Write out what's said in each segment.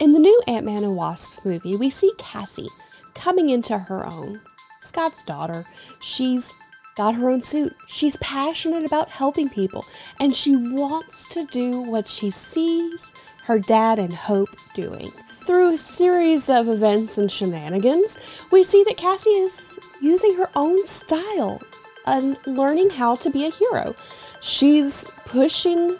In the new Ant-Man and Wasp movie, we see Cassie coming into her own. Scott's daughter. She's got her own suit. She's passionate about helping people, and she wants to do what she sees her dad and Hope doing. Through a series of events and shenanigans, we see that Cassie is using her own style and learning how to be a hero. She's pushing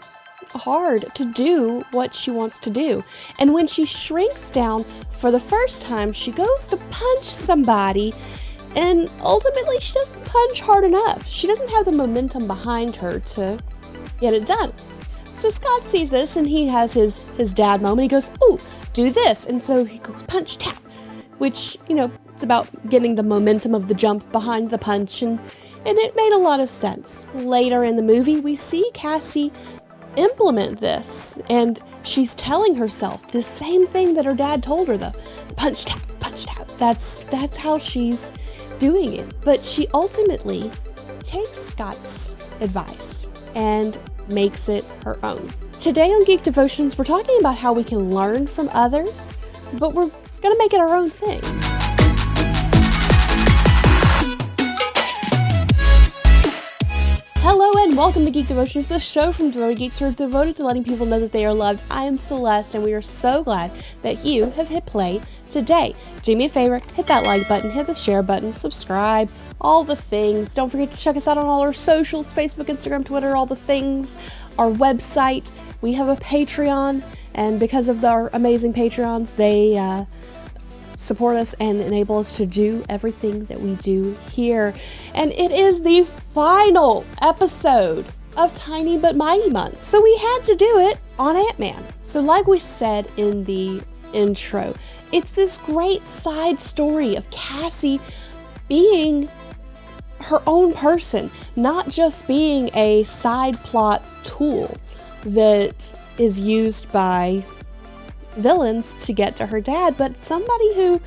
hard to do what she wants to do. And when she shrinks down for the first time, she goes to punch somebody, and ultimately she doesn't punch hard enough. She doesn't have the momentum behind her to get it done. So Scott sees this, and he has his dad moment. He goes, "Ooh, do this." And so he goes punch, tap, which, it's about getting the momentum of the jump behind the punch, and it made a lot of sense. Later in the movie, we see Cassie implement this, and she's telling herself the same thing that her dad told her, the punch, tap, punch, tap. That's how she's doing it. But she ultimately takes Scott's advice and makes it her own. Today on Geek Devotions, we're talking about how we can learn from others, but we're gonna make it our own thing. Hello and welcome to Geek Devotions, the show from devoted geeks who are devoted to letting people know that they are loved. I am Celeste, and we are so glad that you have hit play today. Do me a favor, hit that like button, hit the share button, subscribe, all the things. Don't forget to check us out on all our socials, Facebook, Instagram, Twitter, all the things. Our website, we have a Patreon, and because of our amazing Patreons, they support us and enable us to do everything that we do here. And it is the final episode of Tiny But Mighty Month, so we had to do it on Ant-Man. So like we said in the intro, it's this great side story of Cassie being her own person, not just being a side plot tool that is used by villains to get to her dad, but somebody who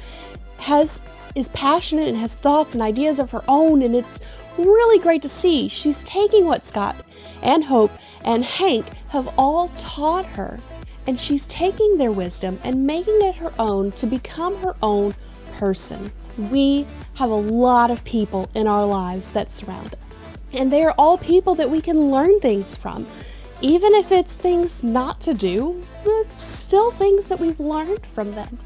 is passionate and has thoughts and ideas of her own, and it's really great to see. She's taking what Scott and Hope and Hank have all taught her, and she's taking their wisdom and making it her own to become her own person. We have a lot of people in our lives that surround us, and they are all people that we can learn things from. Even if it's things not to do, it's still things that we've learned from them.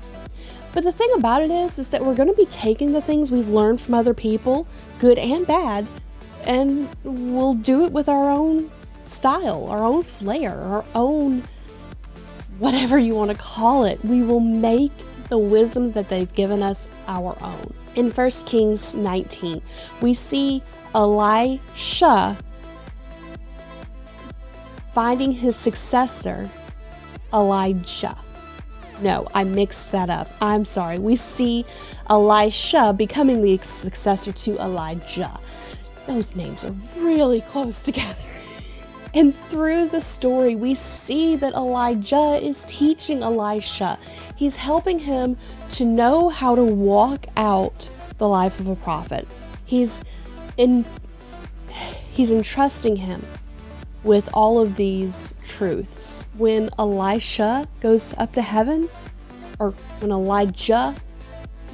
But the thing about it is that we're going to be taking the things we've learned from other people, good and bad, and we'll do it with our own style, our own flair, our own whatever you want to call it. We will make the wisdom that they've given us our own. In 1 Kings 19, we see Elisha finding his successor, Elijah. No, I mixed that up. I'm sorry. We see Elisha becoming the successor to Elijah. Those names are really close together. And through the story, we see that Elijah is teaching Elisha. He's helping him to know how to walk out the life of a prophet. He's entrusting him with all of these truths. When Elisha goes up to heaven, or when Elijah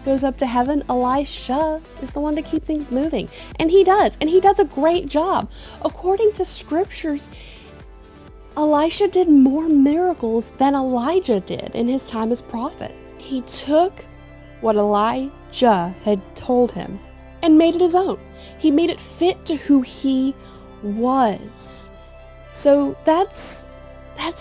goes up to heaven, Elisha is the one to keep things moving. And he does a great job. According to scriptures, Elisha did more miracles than Elijah did in his time as prophet. He took what Elijah had told him and made it his own. He made it fit to who he was. So that's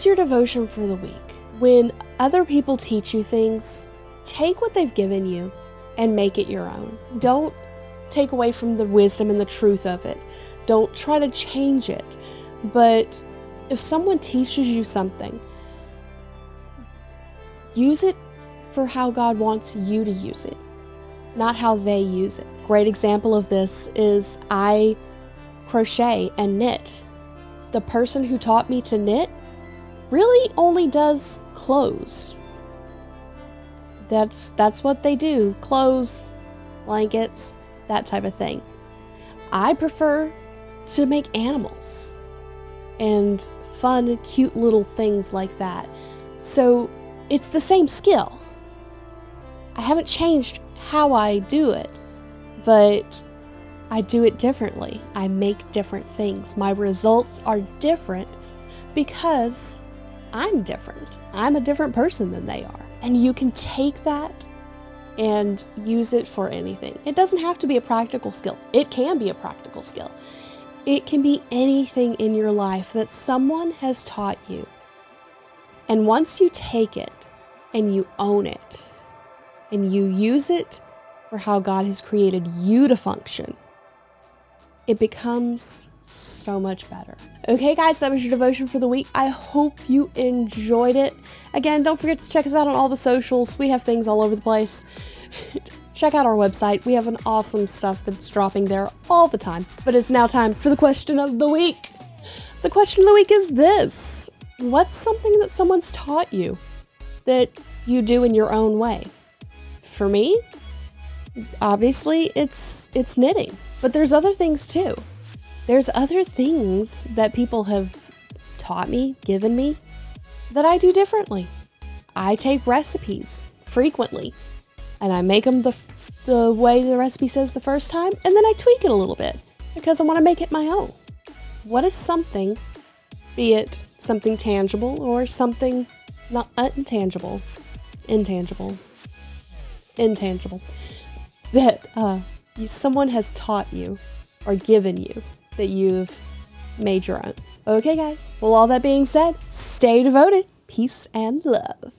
your devotion for the week. When other people teach you things, take what they've given you and make it your own. Don't take away from the wisdom and the truth of it. Don't try to change it. But if someone teaches you something, use it for how God wants you to use it, not how they use it. Great example of this is I crochet and knit. The person who taught me to knit really only does clothes. That's what they do. Clothes, blankets, that type of thing. I prefer to make animals and fun, cute little things like that. So it's the same skill. I haven't changed how I do it, but I do it differently. I make different things. My results are different because I'm different. I'm a different person than they are. And you can take that and use it for anything. It doesn't have to be a practical skill. It can be a practical skill. It can be anything in your life that someone has taught you. And once you take it and you own it and you use it for how God has created you to function, it becomes so much better. Okay, guys, that was your devotion for the week. I hope you enjoyed it. Again, don't forget to check us out on all the socials. We have things all over the place. Check out our website. We have an awesome stuff that's dropping there all the time. But it's now time for the question of the week. The question of the week is this: what's something that someone's taught you that you do in your own way? For me, obviously, it's knitting. But there's other things too. There's other things that people have taught me, given me, that I do differently. I take recipes frequently, and I make them the way the recipe says the first time, and then I tweak it a little bit because I want to make it my own. What is something, be it something tangible or something not intangible, that someone has taught you or given you that you've made your own? Okay, guys. Well, all that being said, stay devoted. Peace and love.